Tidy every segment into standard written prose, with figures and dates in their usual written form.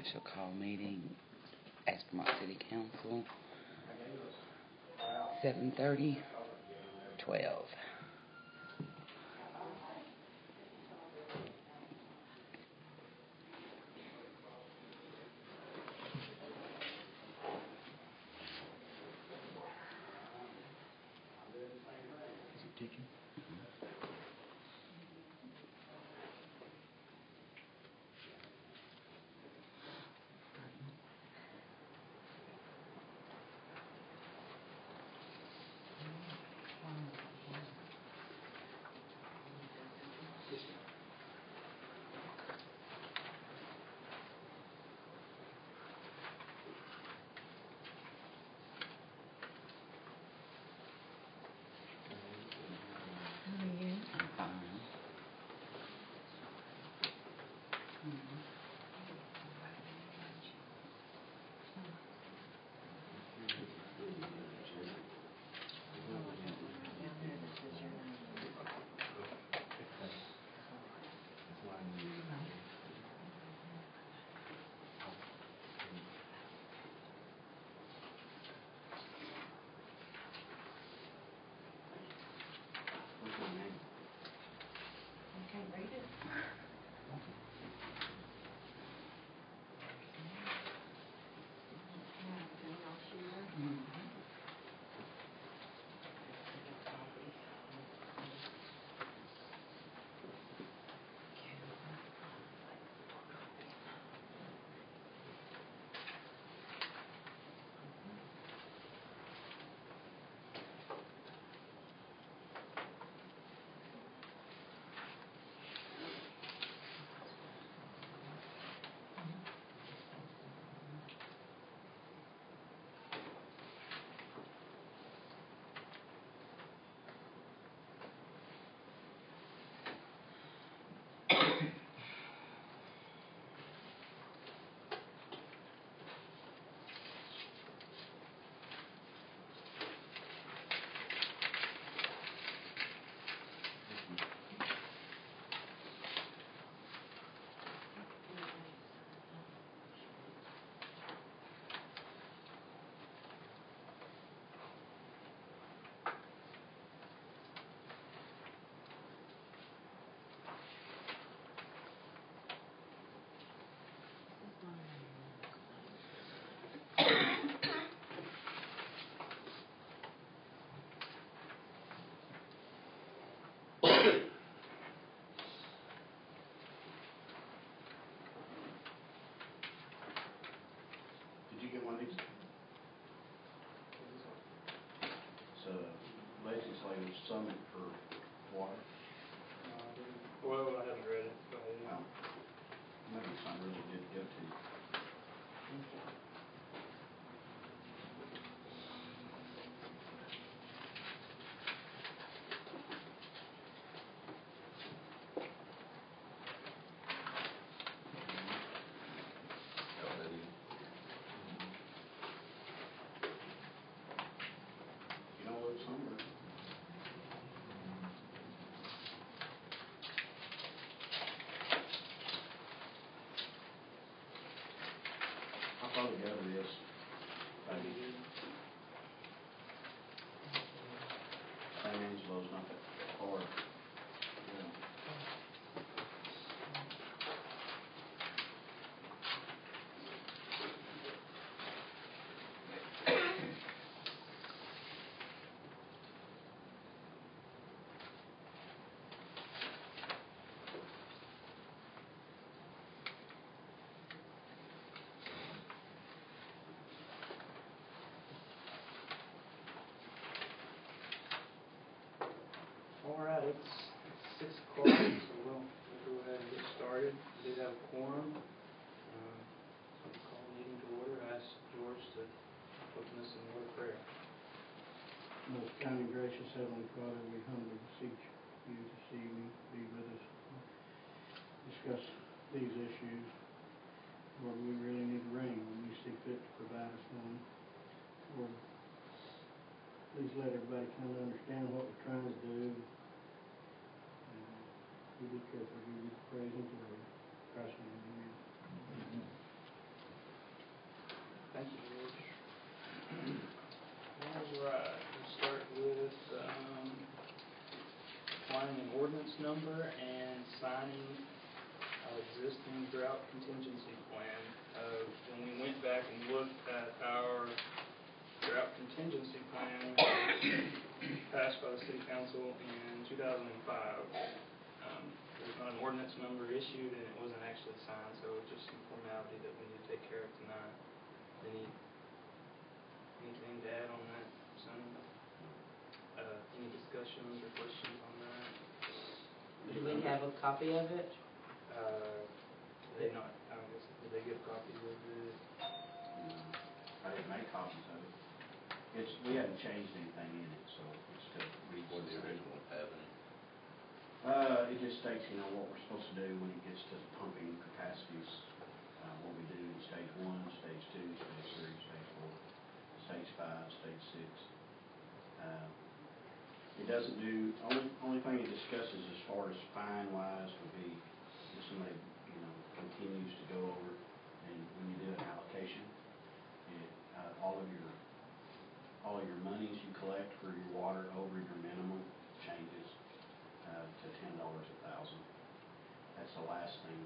special call meeting, Escondido City Council, 7:30, 12. Is it ticking? I'm fine. Did you get one of these? It's a legislative summit for water. Well, I haven't read it, but Well, maybe it's not really good to go to. You know, look somewhere. I'll probably go to this. Maybe. San Angelo's not that far. Yeah. all right, it's 6 o'clock, so we'll go ahead and get started. We did have a quorum. So I'll call the meeting to order. I ask George to open us in word of prayer. Most kind and gracious Heavenly Father, we humbly beseech you this evening to be with us, discuss these issues. Lord, we really need rain when you see fit to provide us one. Lord, please let everybody kind of understand what we're trying to do. We be careful to give you praise and glory. Christ, amen. Thank you, George. All right, we'll start with applying an ordinance number and signing our existing drought contingency plan. When we went back and looked at our drought contingency plan passed by the city council in 2005, there's not an ordinance number issued and it wasn't actually signed, so it's just some formality that we need to take care of tonight. Anything to add on that, son? Any discussions or questions on that? Do we have a copy of it? They not, I guess, did they get copies of it? I didn't make copies of it. We haven't changed anything in it, so it's still reads What the the same. original one happening? It just states, what we're supposed to do when it gets to the pumping capacities, what we do in stage 1, stage 2, stage 3, stage 4, stage 5, stage 6. It doesn't do, only thing it discusses as far as fine-wise would be if somebody, continues to go over, and when you do an allocation, all of your monies you collect for your water over your minimum changes to $10 a thousand. That's the last thing,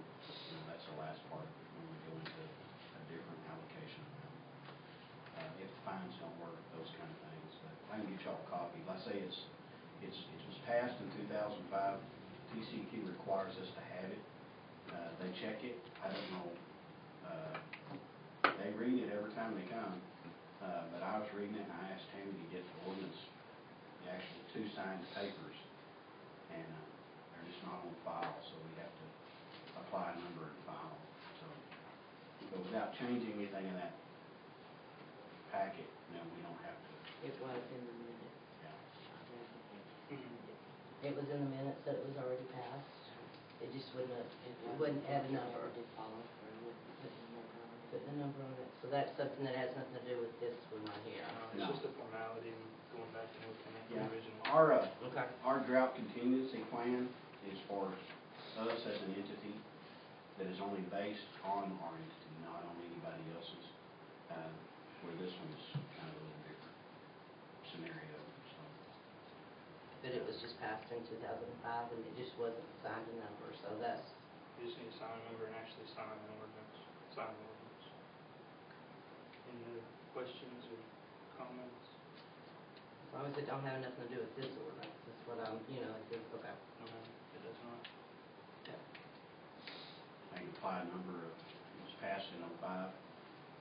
that's the last part when we go into a different allocation amount. If the fines don't work, those kind of things. But I can get y'all a copy. Like I say, it was passed in 2005. TCEQ requires us to have it. They check it. I don't know. They read it every time they come. But I was reading it and I asked Tammy to get the ordinance, the actual 2 signed papers, and they're just not on file, so we have to apply a number and file. So, but without changing anything in that packet, we don't have to. It was in the minutes. Yeah. It was in the minutes that it was already passed. It just wouldn't add a number. Putting a number on it. So that's something that has nothing to do with this one right here. It's No. just a formality and going back and looking at the Yeah. original. Okay. Our drought contingency plan is for us as an entity that is only based on our entity, not on anybody else's. Where this one's kind of a little different scenario. So. But it was just passed in 2005 and it just wasn't signed a number. So that's. You just need to sign a number and actually sign an ordinance. Sign the ordinance. Any other questions or comments? As long as it don't have nothing to do with this ordinance, that's what I'm, it's, okay. No, it does not. Okay. I can apply a number of, it was passed in 05,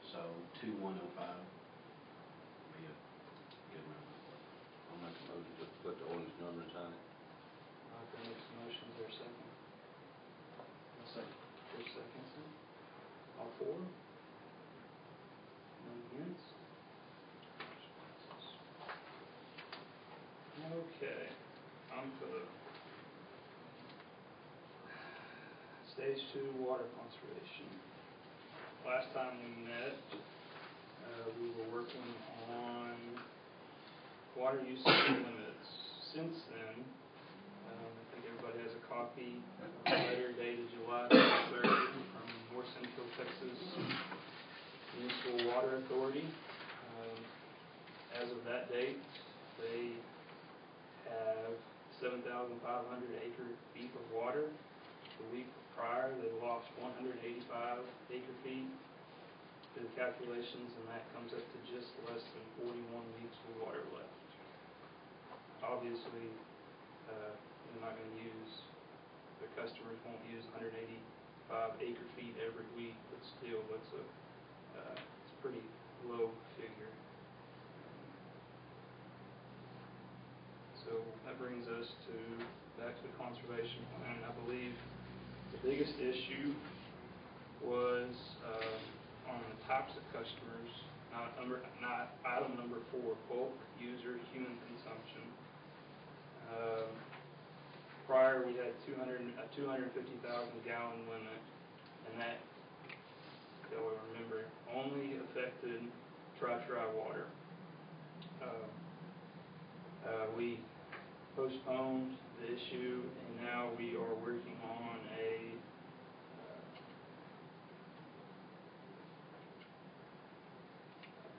so 2105 would be a good number. I'll make a motion to put the ordinance number and sign it. Okay, next motion, is there a second? A second. There's a second, sir? All 4? None against? Okay, on to stage 2 water conservation. Last time we met, we were working on water usage limits. Since then, I think everybody has a copy of a letter dated July 23rd from North Central Texas Municipal Water Authority. As of that date, they have 7,500 acre-feet of water. The week prior, they lost 185 acre-feet to the calculations, and that comes up to just less than 41 weeks of water left. Obviously, they're not going to use, their customers won't use 185 acre-feet every week, but still, it's a pretty low figure. So that brings us back to the conservation plan. I believe the biggest issue was on the types of customers, not item number 4, bulk user human consumption. Prior we had a 250,000 gallon limit, and that, you'll remember, only affected dry water. We postponed the issue, and now we are working on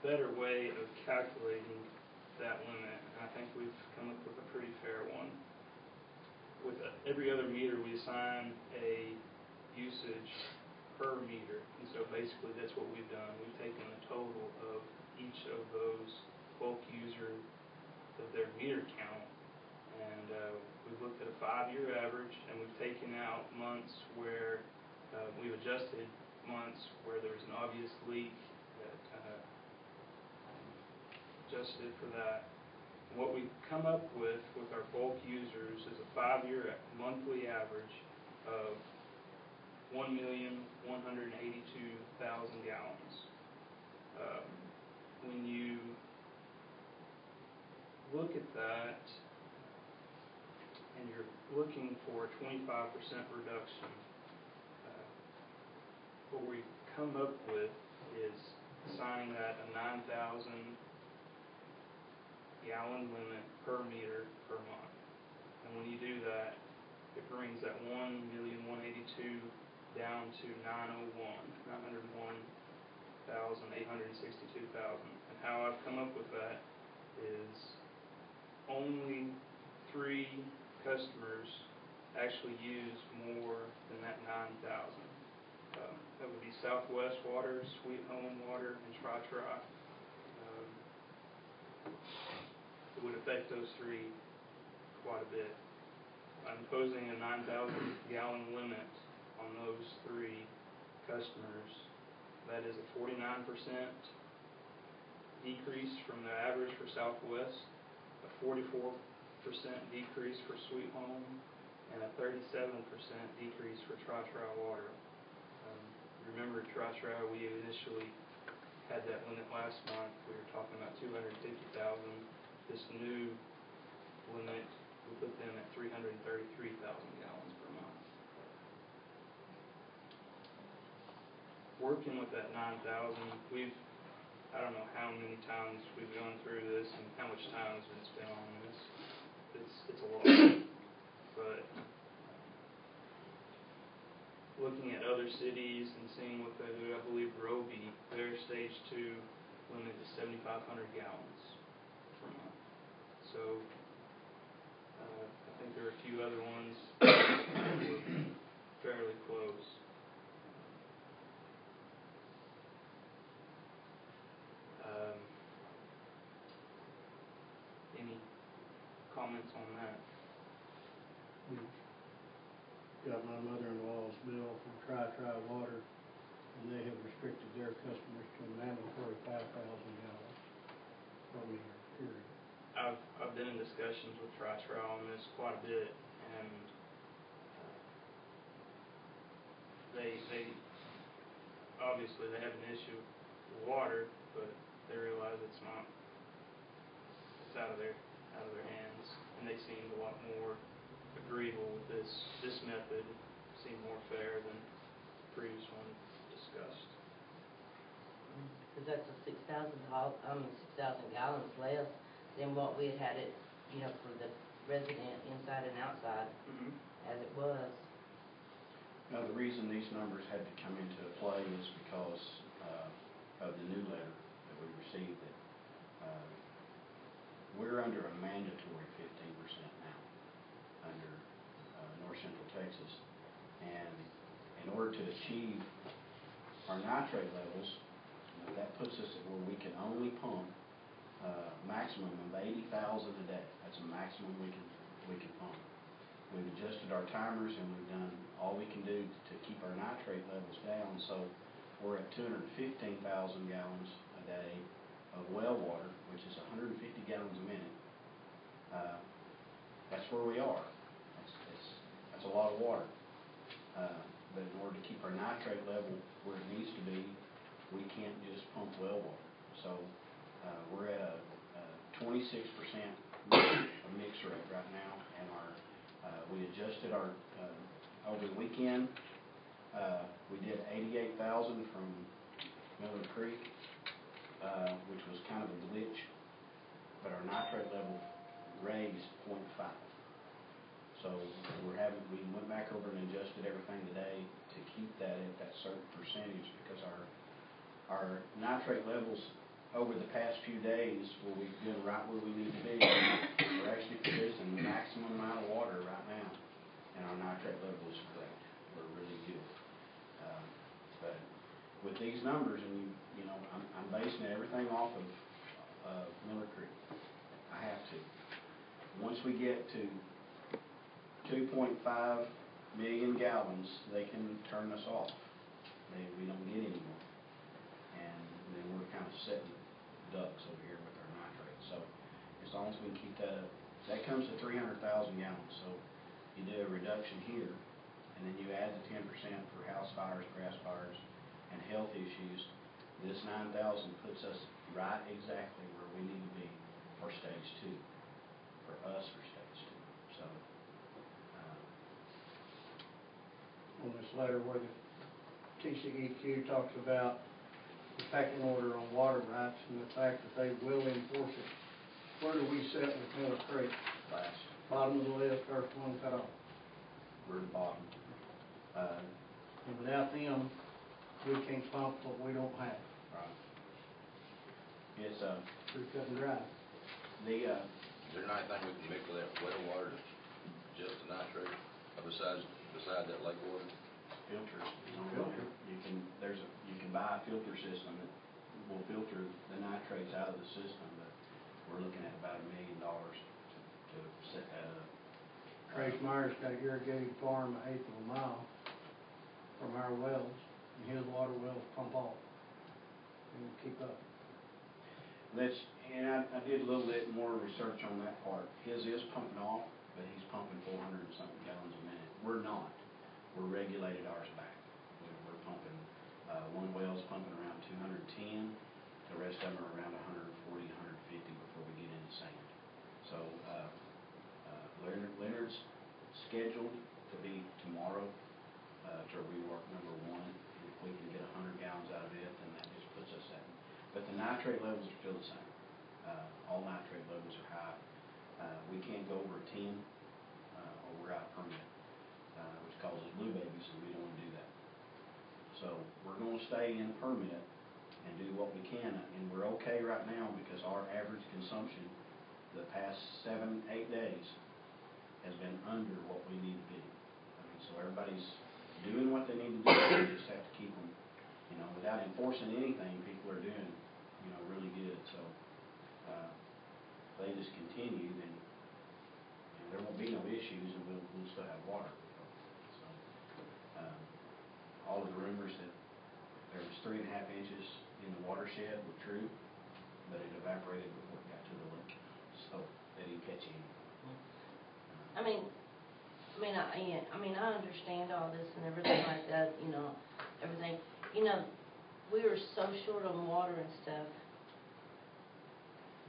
better way of calculating that limit, and I think we've come up with a pretty fair one. With every other meter, we assign a usage per meter, and so basically that's what we've done. We've taken the total of each of those bulk user of their meter count, and we've looked at a 5-year average, and we've taken out months where we've adjusted months where there's an obvious leak that adjusted for that. And what we come up with our bulk users is a 5-year monthly average of 1,182,000 gallons. When you look at that and you're looking for a 25% reduction, what we come up with is assigning that a 9,000 gallon limit per meter per month. And when you do that, it brings that 1,182,000 down to 901,862,000. And how I've come up with that is only 3 customers actually use more than that 9,000. That would be Southwest Water, Sweet Home Water, and Tri-Tri. It would affect those 3 quite a bit. I'm imposing a 9,000 gallon limit on those 3 customers. That is a 49% decrease from the average for Southwest, a 44% decrease for Sweet Home, and a 37% decrease for Tri-Tri Water. Remember Tri-Tri, we initially had that limit last month. We were talking about 250,000. This new limit, we put them at 333,000 gallons per month. Working with that 9,000, I don't know how many times we've gone through this and how much time has been spent on this. It's a lot. But looking at other cities and seeing what they do, I believe Roby, their stage 2 limit is 7,500 gallons per month. So I think there are a few other ones that were fairly close. Any comments on that? Got my mother-in-law's bill from Tri-Tri Water, and they have restricted their customers to a mandatory 5,000 gallons per meter, period. I've been in discussions with Tri-Tri on this quite a bit, and they obviously they have an issue with water, but they realize it's out of their hands, and they seemed a lot more agreeable with this method. Seemed more fair than the previous one discussed. Because that's a 6,000 gallons less than what we had it, for the resident inside and outside, as it was. Now, the reason these numbers had to come into play is because of the new letter that we received that we're under a mandatory 15% now under North Central Texas. And in order to achieve our nitrate levels, that puts us at where we can only pump maximum of 80,000 a day. That's a maximum we can pump. We've adjusted our timers, and we've done all we can do to keep our nitrate levels down. So we're at 215,000 gallons a day of well water, which is 150 gallons a minute. That's where we are. That's a lot of water. But in order to keep our nitrate level where it needs to be, we can't just pump well water. So we're at a 26% mix rate right now, and we adjusted our over the weekend. We did 88,000 from Miller Creek, which was kind of a glitch, but our nitrate level raised 0.5. So we went back over and adjusted everything today to keep that at that certain percentage, because our nitrate levels over the past few days, where we've been right where we need to be, we're actually producing the maximum amount of water right now, and our nitrate level is great. We're really good. But with these numbers, and you know, I'm basing everything off of Miller Creek. I have to. Once we get to 2.5 million gallons, they can turn us off. We don't get any more. And then we're kind of setting ducks over here with our nitrate. So as long as we can keep that up, that comes to 300,000 gallons. So you do a reduction here, and then you add the 10% for house fires, grass fires, and health issues. This 9,000 puts us right exactly where we need to be for stage 2, for us for stage 2. So On this letter where the TCEQ talks about the pecking order on water rights and the fact that they will enforce it, where do we sit with Miller Creek? last, Bottom of the list, first one cut off. we're the bottom. And without them, we can't pump what we don't have. Right. It's Pretty cut and dry. the Is there anything we can mix with that well water to just the nitrate, besides that lake water? filters. Filter. You can buy a filter system that will filter the nitrates out of the system, but we're looking at about $1 million to set that up. Trace Myers got an irrigated farm an eighth of a mile from our wells, and his water wells pump off and keep up. I did a little bit more research on that part. His is pumping off, but he's pumping 400 and something gallons a minute. We're not. We're regulated ours back. We're pumping, one well's pumping around 210, the rest of them are around 140, 150 before we get into sand. So Leonard's scheduled to be tomorrow to rework number 1. If we can get 100 gallons out of it, then that just puts us at. But the nitrate levels are still the same. All nitrate levels are high. We can't go over 10 or we're out of permit, which causes blue babies, and we don't want to do that. So we're going to stay in permit and do what we can, and we're okay right now because our average consumption the past 7-8 days has been under what we need to be. I mean, so everybody's doing what they need to do. We just have to keep them, you know, without enforcing anything. People are doing, you know, really good. So they just continue, then there won't be no issues, and we'll still have water. So all of the rumors that there was 3.5 inches in the watershed were true, but it evaporated before it got to the lake, so they didn't catch any. I understand all this and everything like that, you know, everything. You know, we were so short on water and stuff.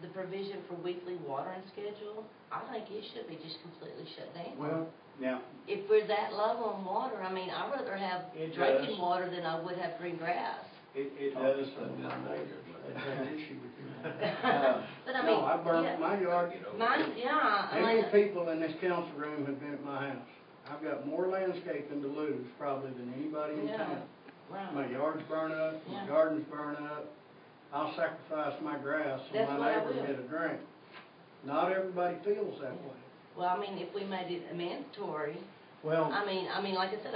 The provision for weekly watering schedule, I think it should be just completely shut down. Well, now, If we're that low on water, I'd rather have It drinking does. water than I would have green grass. it does. I've had an issue with you. But No, I burned yeah. my yard. Mine, yeah, How many people in this council room have been at my house? I've got more landscaping to lose probably than anybody in Yeah. town. Right. My yard's burn up, my Yeah. garden's burn up. I'll sacrifice my grass so That's what my I neighbor will. get a drink. Not everybody feels that way. Well, if we made it mandatory, Well, like I said,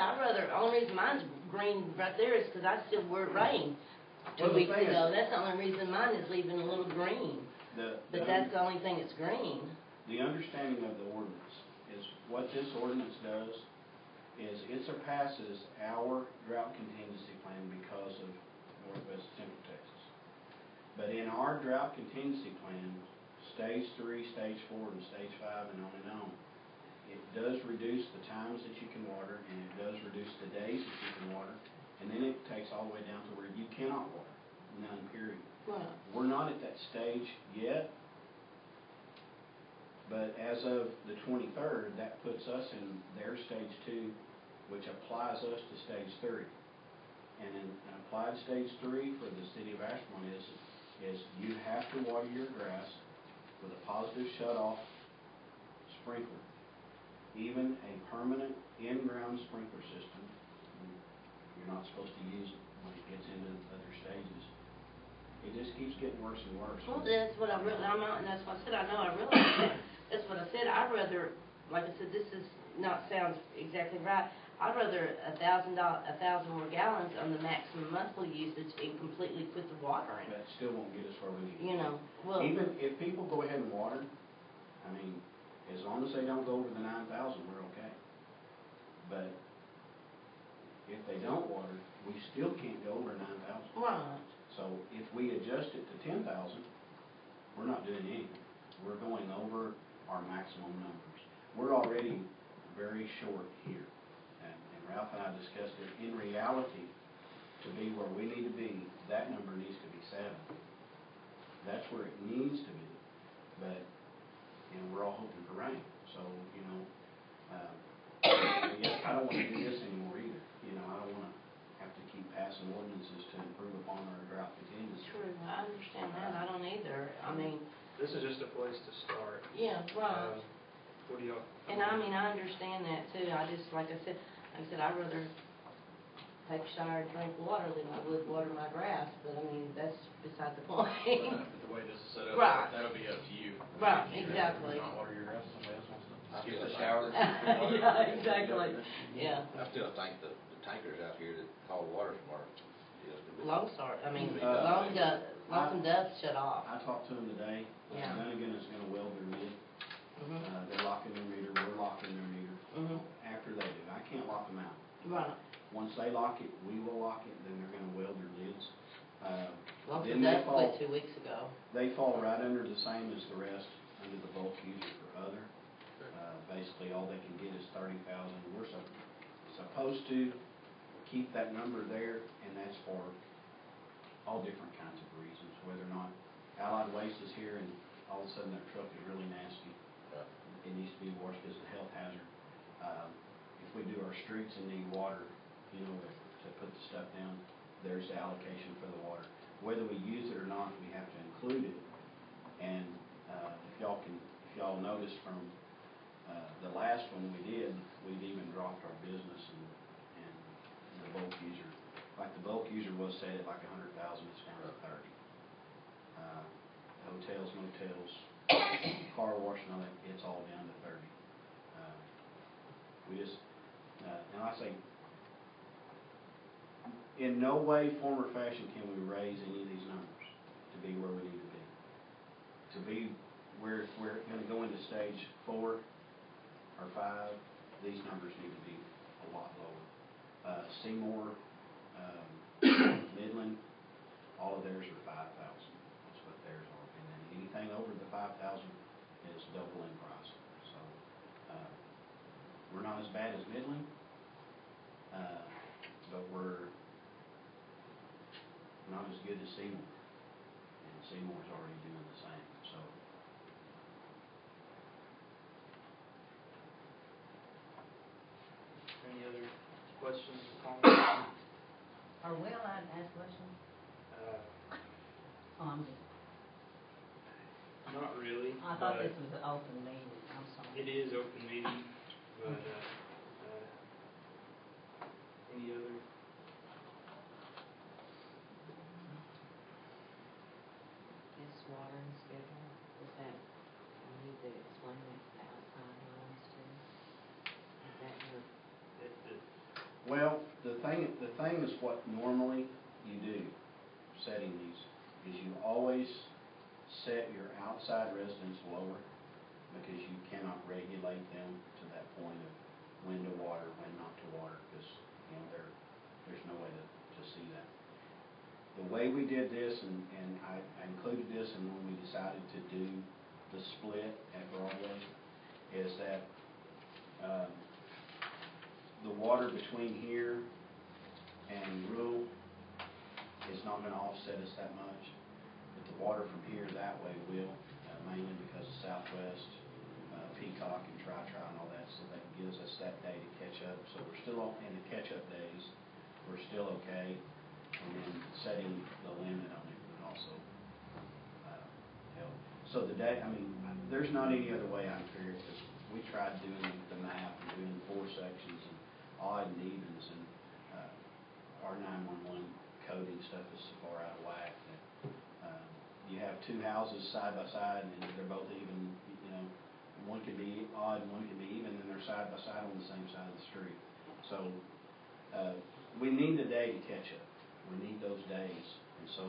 only reason mine's green right there is because I still wore it rain 2 Well, the weeks thing is- ago. That's the only reason mine is leaving a little green. But that's the only thing that's green. The understanding of the ordinance is what this ordinance does is it surpasses our drought contingency plan because of Northwest Central Texas. But in our drought contingency plan, stage 3, stage 4, and stage 5, and on, it does reduce the times that you can water, and it does reduce the days that you can water, and then it takes all the way down to where you cannot water, none, period. Right. We're not at that stage yet, but as of the 23rd, that puts us in their stage 2, which applies us to stage 3. And an applied stage 3 for the city of Ashburn is you have to water your grass with a positive shut-off sprinkler. Even a permanent in-ground sprinkler system, you're not supposed to use it when it gets into other stages. It just keeps getting worse and worse. Well, that's what I really, and that's what I said, I know, I realize that. That's what I said, I'd rather, like I said, this is not, sounds exactly right. I'd rather $1,000 more gallons on the maximum monthly usage and completely put the water in. That still won't get us where we need to be. You know, well. Even if people go ahead and water, I mean, as long as they don't go over the 9,000, we're okay. But if they don't water, we still can't go over 9,000. Right. So if we adjust it to 10,000, we're not doing anything. We're going over our maximum numbers. We're already very short here. And Ralph and I discussed it. In reality, to be where we need to be, that number needs to be 7. That's where it needs to be. But, you know, we're all hoping for rain. So, you know, I don't want to do this anymore either. You know, I don't want to have to keep passing ordinances to improve upon our drought contingency. True, I understand that, I don't either, I mean, This is just a place to start. yeah, right. What do y'all? And I mean, I understand that too, I just, like I said, I'd rather take a shower and drink water than I would water my grass, but I mean, that's beside the point. The way this is set up, Right. that'll be up to you. Right, You exactly. not water your grass, somebody else wants to skip feel the like shower. Yeah, exactly, yeah. I still think the tankers out here that haul water from our, Longstar, I mean, Uh, Lonesome Dove shut off. I talked to them today. Yeah. Gunnigan is going to weld their lid. Mhm. They're locking their meter. We're locking their meter. Mhm. After they do, I can't lock them out. Right. Once they lock it, we will lock it. Then they're going to weld their lids. Lonesome Then they Dove fall. quit 2 weeks ago. They fall right under the same as the rest under the bulk user for other. Basically, all they can get is 30,000. We're supposed to keep that number there, and that's for all different kinds of reasons. Whether or not Allied Waste is here and all of a sudden their truck is really nasty, it needs to be washed as a health hazard. If we do our streets and need water, you know, to put the stuff down, there's the allocation for the water. Whether we use it or not, we have to include it. And if y'all noticed from the last one we did, we've even dropped our business and the bulk user. Like the bulk user was set at like 100,000, it's down to 30. Hotels, motels, car wash and all that, it's all down to 30. We just, and I say, in no way, form, or fashion can we raise any of these numbers to be where we need to be. To be where if we're going to go into stage 4 or 5, these numbers need to be a lot lower. Seymour, Midland, all of theirs are 5,000. That's what theirs are. And then anything over the 5,000 is double in price. So we're not as bad as Midland, but we're not as good as Seymour. And Seymour's already doing the same. So Any other questions or comments? Are we allowed to ask questions? Oh, I'm just, Not really. I thought but this was an open meeting, I'm sorry. It is open meeting, but, any other? This watering schedule, is that, I need to explain that to the outside lines too? Is that your, well, the thing is what normally you do, setting these, is you always set your outside residents lower because you cannot regulate them to that point of when to water, when not to water, because, you know, there's no way to see that. The way we did this, and I included this in when we decided to do the split at Broadway, is that the water between here and rural is not going to offset us that much, but the water from here that way will, mainly because of Southwest, Peacock, and Tri-Tri and all that, so that gives us that day to catch up. So we're still in the catch-up days. We're still okay, and then setting the limit on it would also help. So the day, I mean, there's not any other way I can figure it, because we tried doing the map and doing 4 sections and odd and evens, and our 911 coding stuff is so far out of whack that you have two houses side by side and they're both even, you know, one could be odd, one could be even, and they're side by side on the same side of the street. So, we need the day to catch up. We need those days. And so,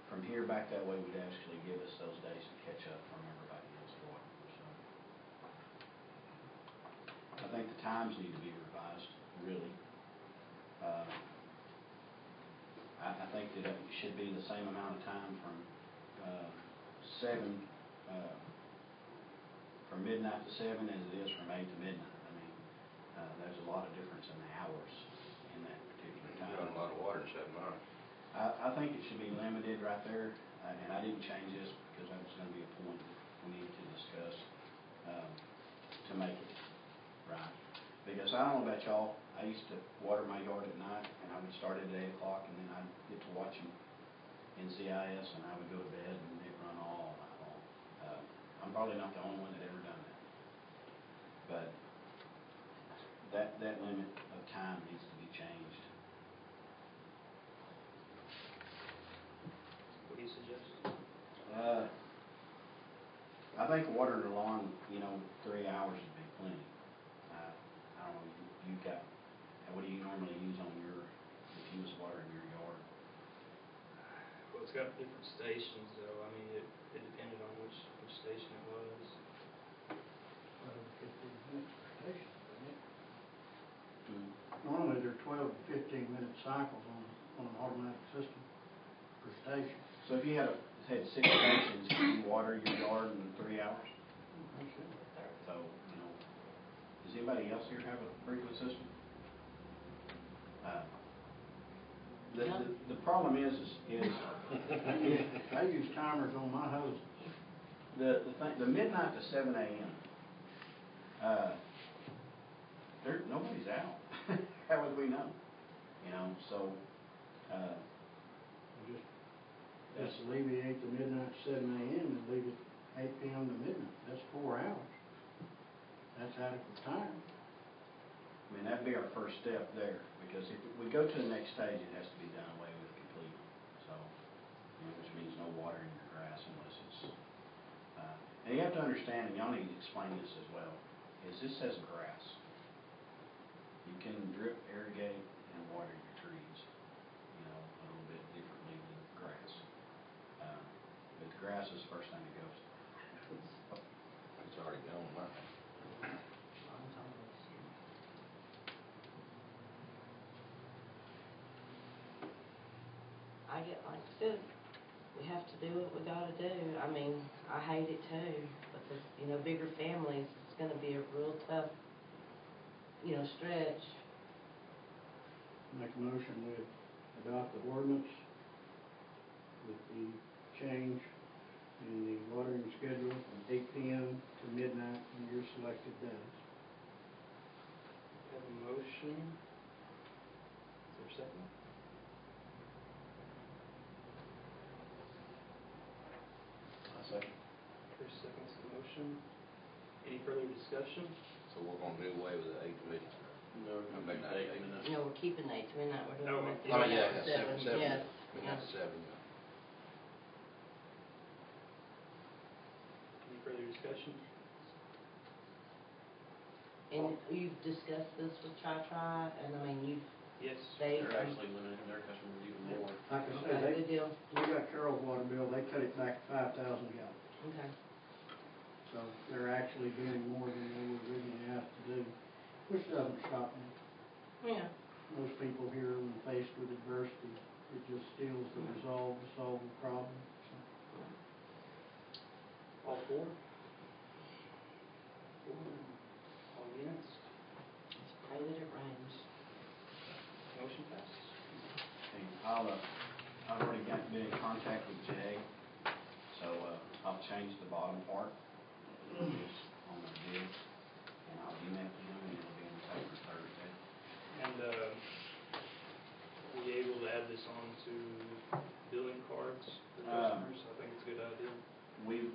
from here back that way would actually give us those days to catch up from everybody else water. So, I think the times need to be revised, really. I think that it should be the same amount of time from midnight to 7 as it is from 8 to midnight. I mean, there's a lot of difference in the hours in that particular You're time. on a lot of water in 7 hours. I think it should be limited right there, and I didn't change this because that was going to be a point that we needed to discuss to make it right. Because I don't know about y'all, I used to water my yard at night, and I would start at 8 o'clock, and then I'd get to watching NCIS, and I would go to bed, and it'd run all night long. I'm probably not the only one that ever done that. But that limit of time needs to be changed. What do you suggest? I think watering the lawn, you know, 3 hours would be plenty. I don't know, you've got, what do you normally use on your, if you was watering your yard? Well, it's got different stations, though. I mean, it depended on which station it was. 12 to 15 minutes per station, isn't it? Normally, they're 12 to 15-minute cycles on an automatic system per station. So if you had 6 stations, can you water your yard in 3 hours? So, you know, does anybody else here have a sprinkler system? The problem is I use timers on my hoses. the midnight to 7 a.m. Nobody's out. How would we know? You know, so Just alleviate the midnight to 7 a.m. and leave it 8 p.m. to midnight. That's 4 hours. That's adequate time. I mean, that'd be our first step there, because if we go to the next stage, it has to be done away with completely. So, you know, which means no watering your grass unless it's, and you have to understand, and y'all need to explain this as well, is this says grass. You can drip, irrigate, and water your trees, you know, a little bit differently than grass. But the grass is the first thing that goes. It's already gone, mine. I get like I said, we have to do what we gotta do. I mean, I hate it too, because, you know, bigger families, it's gonna be a real tough, you know, stretch. Make a motion to adopt the ordinance with the change in the watering schedule from 8 p.m. to midnight on your selected days. Have a motion. Is there a second? Second. Chris seconds the motion. Any further discussion? So we're gonna do away with the 8 to midnight. No, Midnight to 8. You know, we're keeping 8 to midnight, we're No, doing it. oh, yeah, to 7, yes. midnight to 7. Any further discussion? And you've discussed this with Tri-Tri, and I mean, you've, Yes. they, They're actually limiting their customers even more. Like I okay, said, good deal, we got Carroll's water bill, they cut it back to 5,000 gallons. okay. So they're actually doing more than they were originally asked to do, which doesn't shock me. Yeah, Most people here, when faced with adversity, it just steals the resolve to solve the problem. So, All four? All against? let's pray that it rains. Motion passes. Okay, I've already been in contact with Jay, so I'll change the bottom part on the bid, and I'll email it to him, and it'll be in the paper Thursday. And, were you able to add this on to billing cards for customers? I think it's a good idea. We've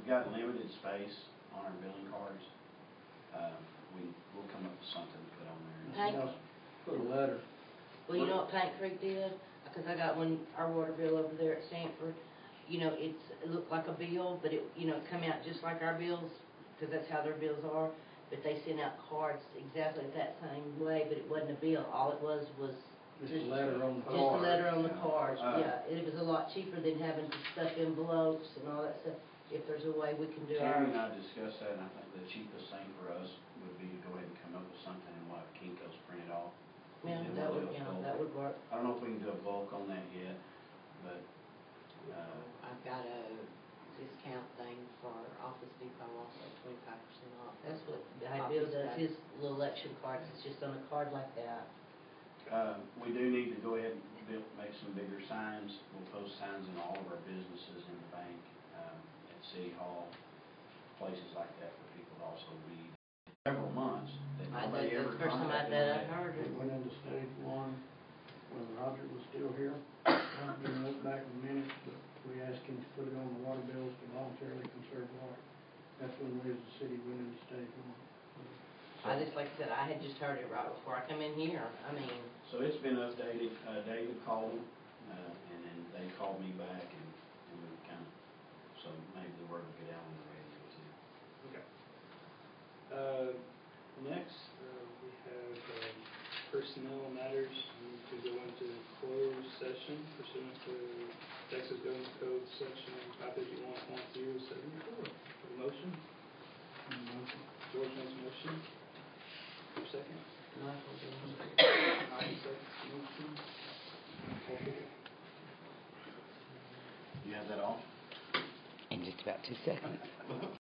got limited space on our billing cards. We'll come up with something to put on there. Thank you. Put a letter. Well, you know what Paint Creek did? A cause I got one, our water bill over there at Sanford, you know, it looked like a bill, but it, you know, it come out just like our bills, cause that's how their bills are, but they sent out cards exactly that same way, but it wasn't a bill, all it was Just a letter on the just a letter on the Card, card, yeah. yeah, it was a lot cheaper than having to stuff envelopes and all that stuff, if there's a way we can do Tammy and ours. I discussed that, and I think the cheapest thing for us would be to go ahead and come up with something and we'll have Kinko's print it off. Yeah, And that we'll would, do a bulk. that would work. I don't know if we can do a bulk on that yet, but, I've got a discount thing for Office Depot also, 25% off. That's what Bill does, his little election cards, it's just on a card like that. we do need to go ahead and make some bigger signs. We'll post signs in all of our businesses in the bank, at City Hall, places like that for people to also read. Several months that nobody ever That's the first time I contacted. heard It it. went into stage one when Roger was still here. I didn't look back in minutes, but we asked him to put it on the water bills to voluntarily conserve water. That's when we as a city went into stage one. I just, like I said, I had just heard it right before I come in here, I mean, So it's been updated. David called them, and then they called me back, and we kind of, so maybe the word will get out on the radio too. Okay. Next, we have personnel matters. We need to go into closed session pursuant to Texas Government Code Section 551.074. A motion? George makes a motion. Second? Michael, Michael seconds the motion. Call for it. You have that all? In just about 2 seconds.